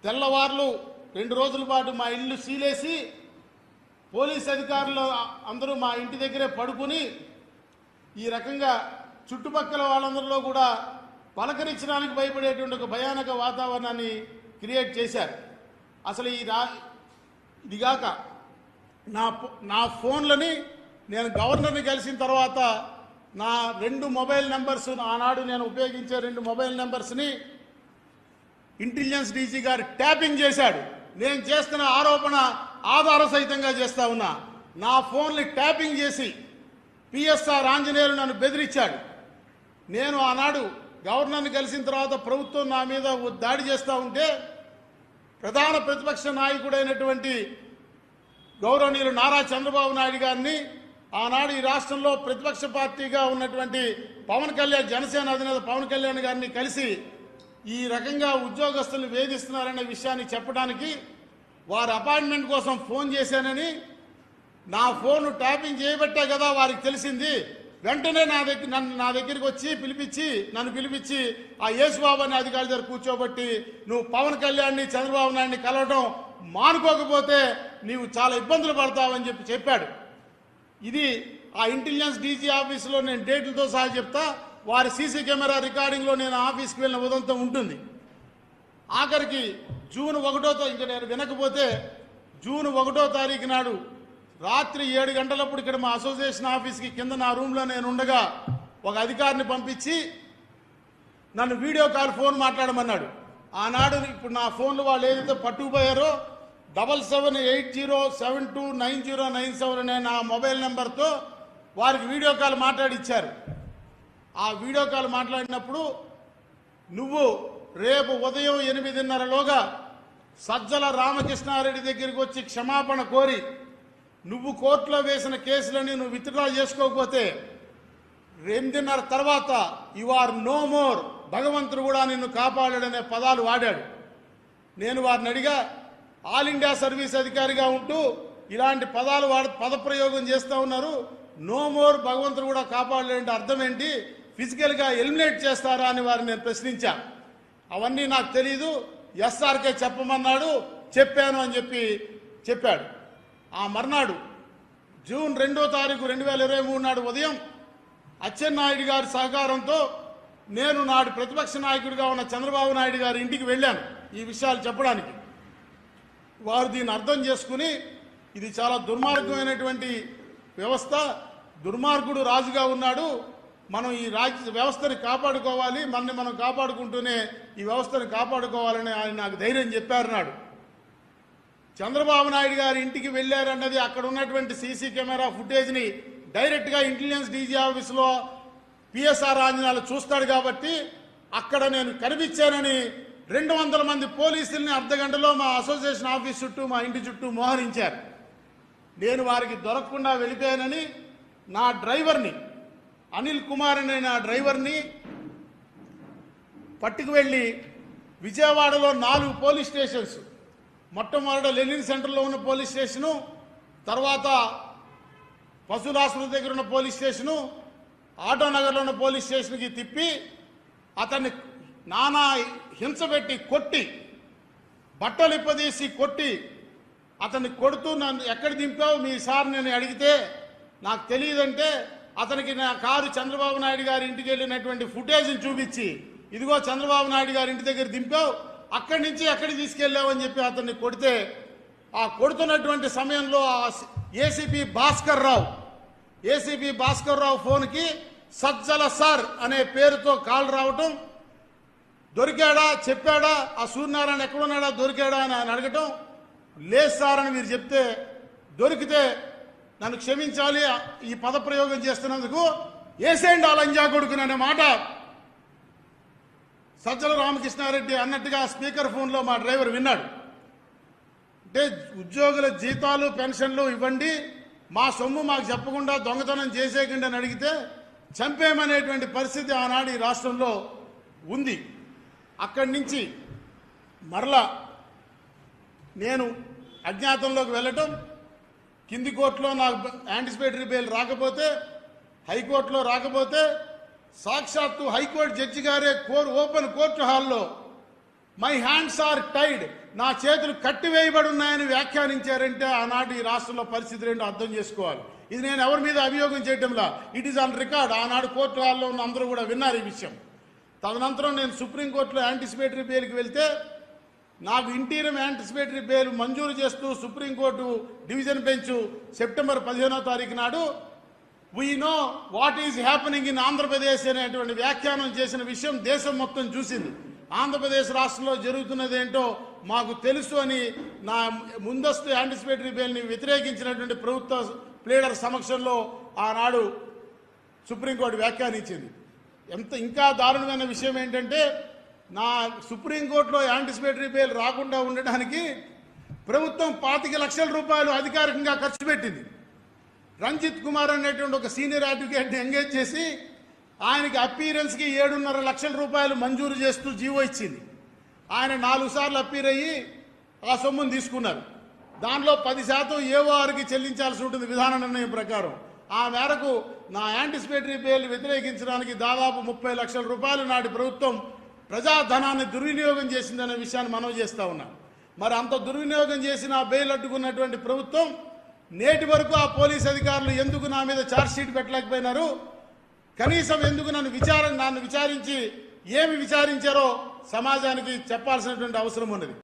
తెల్లవార్లు 2 రోజుల పాటు మా ఇల్లు సీలేసి పోలీస్ అధికారులు అందరూ మా ఇంటి దగ్గరే పడుకుని ఈ రకంగా చుట్టుపక్కల వాళ్ళందరిలో కూడా పలకరించడానికి భయపడేటువంటి ఒక భయానక వాతావరణాన్ని క్రియేట్ చేశారు. అసలు ఇదిగాక నా ఫోన్లని నేను గవర్నర్ని కలిసిన తర్వాత నా 2 మొబైల్ నెంబర్స్ ఆనాడు నేను ఉపయోగించే 2 మొబైల్ నెంబర్స్ని ఇంటెలిజెన్స్ డీజీ గారు ట్యాపింగ్ చేశాడు. నేను చేస్తున్న ఆరోపణ ఆధార సహితంగా చేస్తా ఉన్నా. నా ఫోన్ని ట్యాపింగ్ చేసి పిఎస్ఆర్ ఆంజనేయులు నన్ను బెదిరించాడు. నేను ఆనాడు గవర్నర్ని కలిసిన తర్వాత ప్రభుత్వం నా మీద దాడి చేస్తూ ఉంటే ప్రధాన ప్రతిపక్ష నాయకుడైనటువంటి గౌరవనీయులు నారా చంద్రబాబు నాయుడు గారిని ఆనాడు ఈ రాష్ట్రంలో ప్రతిపక్ష పార్టీగా ఉన్నటువంటి పవన్ కళ్యాణ్, జనసేన అధినేత పవన్ కళ్యాణ్ గారిని కలిసి ఈ రకంగా ఉద్యోగస్తులను వేధిస్తున్నారనే విషయాన్ని చెప్పడానికి వారి అపాయింట్మెంట్ కోసం ఫోన్ చేశానని, నా ఫోన్ ట్యాపింగ్ చేయబట్టే కదా వారికి తెలిసింది. వెంటనే నా దగ్గరికి వచ్చి నన్ను పిలిపించి ఆ యేసుబాబు అనే అధికారి దగ్గర కూర్చోబట్టి నువ్వు పవన్ కళ్యాణ్ని చంద్రబాబు నాయుడిని కలవడం మానుకోకపోతే నీవు చాలా ఇబ్బందులు పడతావని చెప్పాడు. ఇది ఆ ఇంటెలిజెన్స్ డీజీ ఆఫీసులో నేను డేట్లతో సహా చెప్తా. వారి సీసీ కెమెరా రికార్డింగ్లో నేను ఆఫీస్కి వెళ్ళిన ఉదంతం ఉంటుంది. ఆఖరికి జూన్ 1వ ఇంకా నేను వినకపోతే జూన్ 1వ తారీఖు నాడు రాత్రి 7 గంటలప్పుడు ఇక్కడ మా అసోసియేషన్ ఆఫీస్కి కింద నా రూమ్లో నేను ఉండగా ఒక అధికారిని పంపించి నన్ను వీడియో కాల్ ఫోన్ మాట్లాడమన్నాడు. ఆనాడు ఇప్పుడు నా ఫోన్లు వాళ్ళు ఏదైతే పట్టుకుపోయారో 7780729097 అనే నా మొబైల్ నెంబర్తో వారికి వీడియో కాల్ మాట్లాడిచ్చారు. ఆ వీడియో కాల్ మాట్లాడినప్పుడు నువ్వు రేపు ఉదయం 8:30లోగా సజ్జల రామకృష్ణారెడ్డి దగ్గరికి వచ్చి క్షమాపణ కోరి నువ్వు కోర్టులో వేసిన కేసులని నువ్వు విత్డ్రా చేసుకోకపోతే 8:30 తర్వాత యు ఆర్ నో మోర్, భగవంతుడు కూడా నిన్ను కాపాడాడనే పదాలు వాడాడు. నేను వారిని అడిగా, ఆల్ ఇండియా సర్వీస్ అధికారిగా ఉంటూ ఇలాంటి పదప్రయోగం చేస్తూ ఉన్నారు, నో మోర్ భగవంతుడు కూడా కాపాడలేంటే అర్థం ఏంటి, ఫిజికల్గా ఎలిమినేట్ చేస్తారా అని వారిని నేను ప్రశ్నించా. అవన్నీ నాకు తెలీదు, ఎస్ఆర్కే చెప్పమన్నాడు, చెప్పాను అని చెప్పాడు. ఆ మర్నాడు జూన్ 2వ తారీఖు 2023 నాడు ఉదయం అచ్చెన్నాయుడు గారి సహకారంతో నేను నాడు ప్రతిపక్ష నాయకుడిగా ఉన్న చంద్రబాబు నాయుడు గారి ఇంటికి వెళ్ళాను ఈ విషయాలు చెప్పడానికి. వారు దీన్ని అర్థం చేసుకుని ఇది చాలా దుర్మార్గమైనటువంటి వ్యవస్థ, దుర్మార్గుడు రాజుగా ఉన్నాడు, మనం ఈ రాజ్య వ్యవస్థని కాపాడుకోవాలి, మనని మనం కాపాడుకుంటూనే ఈ వ్యవస్థను కాపాడుకోవాలని ఆయన నాకు ధైర్యం చెప్పారు. నాడు చంద్రబాబు నాయుడు గారి ఇంటికి వెళ్ళారన్నది అక్కడ ఉన్నటువంటి సీసీ కెమెరా ఫుటేజ్ని డైరెక్ట్గా ఇంటెలిజెన్స్ డీజీ ఆఫీసులో పిఎస్ఆర్ ఆంజనేయులు చూస్తాడు కాబట్టి అక్కడ నేను కనిపించానని 200 మంది పోలీసుల్ని అర్ధగంటలో మా అసోసియేషన్ ఆఫీస్ చుట్టూ మా ఇంటి చుట్టూ మోహరించారు. నేను వారికి దొరకకుండా వెళ్ళిపోయానని నా డ్రైవర్ని అనిల్ కుమార్ అనే నా డ్రైవర్ని పట్టుకు వెళ్ళి విజయవాడలో 4 పోలీస్ స్టేషన్స్, మొట్టమొదట లెనిన్ సెంటర్లో ఉన్న పోలీస్ స్టేషను, తర్వాత పశువుల ఆసుపత్రి దగ్గర ఉన్న పోలీస్ స్టేషను, ఆటోనగర్లో ఉన్న పోలీస్ స్టేషన్కి తిప్పి అతన్ని నానా హింస పెట్టి కొట్టి, బట్టలు ఇప్పదీసి కొట్టి, అతన్ని కొడుతూ నన్ను ఎక్కడ దింపావు మీ సార్ నేను అడిగితే నాకు తెలియదంటే అతనికి నా కారు చంద్రబాబు నాయుడు గారి ఇంటికి వెళ్ళినటువంటి ఫుటేజ్ని చూపించి ఇదిగో చంద్రబాబు నాయుడు గారి ఇంటి దగ్గర దింపావు, అక్కడి నుంచి ఎక్కడికి తీసుకెళ్ళావు అని చెప్పి అతన్ని కొడితే ఆ కొడుతున్నటువంటి సమయంలో ఏసీపీ భాస్కర్ రావు ఫోన్కి సజ్జల సార్ అనే పేరుతో కాల్ రావటం, దొరికాడా చెప్పాడా, ఆ సూర్యనారాయణ ఎక్కడున్నాడా దొరికాడా అని ఆయన అడగటం, లేదు సార్ అని మీరు చెప్తే దొరికితే నన్ను క్షమించాలి ఈ పదప్రయోగం చేస్తున్నందుకు, ఏసేండి ఆ లంజా కొడుకుని అనే మాట సజ్జల రామకృష్ణారెడ్డి అన్నట్టుగా స్పీకర్ ఫోన్లో మా డ్రైవర్ విన్నాడు. అంటే ఉద్యోగుల జీతాలు పెన్షన్లు ఇవ్వండి, మా సొమ్ము మాకు చెప్పకుండా దొంగతనం చేసేయండి అని అడిగితే చంపేమనేటువంటి పరిస్థితి ఆనాడు ఈ రాష్ట్రంలో ఉంది. అక్కడి నుంచి మరలా నేను అజ్ఞాతంలోకి వెళ్ళటం, కింది కోర్టులో నాకు యాంటిసిపేటరీ బెయిల్ రాకపోతే, హైకోర్టులో రాకపోతే, సాక్షాత్తు హైకోర్టు జడ్జి గారే ఓపెన్ కోర్టు హాల్లో మై హ్యాండ్స్ ఆర్ టైడ్, నా చేతులు కట్టివేయబడి ఉన్నాయని వ్యాఖ్యానించారంటే ఆనాటి ఈ రాష్ట్రంలో పరిస్థితి ఏంటో అర్థం చేసుకోవాలి. ఇది నేను ఎవరి మీద అభియోగం చేయటంలా, ఇట్ ఈస్ ఆన్ రికార్డ్. ఆనాడు కోర్టు హాల్లో ఉన్న అందరూ కూడా విన్నారు ఈ విషయం. తదనంతరం నేను సుప్రీంకోర్టులో యాంటిసిపేటరీ బెయిల్కి వెళ్తే నాకు ఇంటీరియం యాంటిసిపేటరీ బెయిల్ మంజూరు చేస్తూ సుప్రీంకోర్టు డివిజన్ బెంచ్ సెప్టెంబర్ 15వ తారీఖు నాడు we know what is happening in Andhra Pradesh అనేటువంటి వ్యాఖ్యానం చేసిన విషయం దేశం మొత్తం చూసింది. ఆంధ్రప్రదేశ్ రాష్ట్రంలో జరుగుతున్నది ఏంటో మాకు తెలుసు అని నా ముందస్తు యాంటిసిపేటరీ బెయిల్ని వ్యతిరేకించినటువంటి ప్రభుత్వ ప్లేడర్ సమక్షంలో ఆనాడు సుప్రీంకోర్టు వ్యాఖ్యానించింది. ఇంకా దారుణమైన విషయం ఏంటంటే, నా సుప్రీంకోర్టులో యాంటిసిపేటరీ బెయిల్ రాకుండా ఉండడానికి ప్రభుత్వం 25 లక్షల రూపాయలు అధికారికంగా ఖర్చు పెట్టింది. రంజిత్ కుమార్ అనేటువంటి ఒక సీనియర్ అడ్వకేట్ని ఎంగేజ్ చేసి ఆయనకి అపీరెన్స్కి 7.5 లక్షల రూపాయలు మంజూరు చేస్తూ జీవో ఇచ్చింది. ఆయన 4 సార్లు అపీర్ అయ్యి ఆ సొమ్మును తీసుకున్నారు. దానిలో 10% ఏఓఆర్కి చెల్లించాల్సి ఉంటుంది విధాన నిర్ణయం ప్రకారం. ఆ మేరకు నా యాంటిసిపేటరీ బెయిల్ వ్యతిరేకించడానికి దాదాపు 30 లక్షల రూపాయలు నాటి ప్రభుత్వం ప్రజాధనాన్ని దుర్వినియోగం చేసిందనే విషయాన్ని మనవి చేస్తూ ఉన్నాం. మరి అంత దుర్వినియోగం చేసిన బెయిల్ అడ్డుకున్నటువంటి ప్రభుత్వం నేటి వరకు ఆ పోలీస్ అధికారులు ఎందుకు నా మీద ఛార్జ్షీట్ పెట్టలేకపోయినారు? కనీసం ఎందుకు నన్ను విచారించి ఏమి విచారించారో సమాజానికి చెప్పాల్సినటువంటి అవసరం ఉన్నది.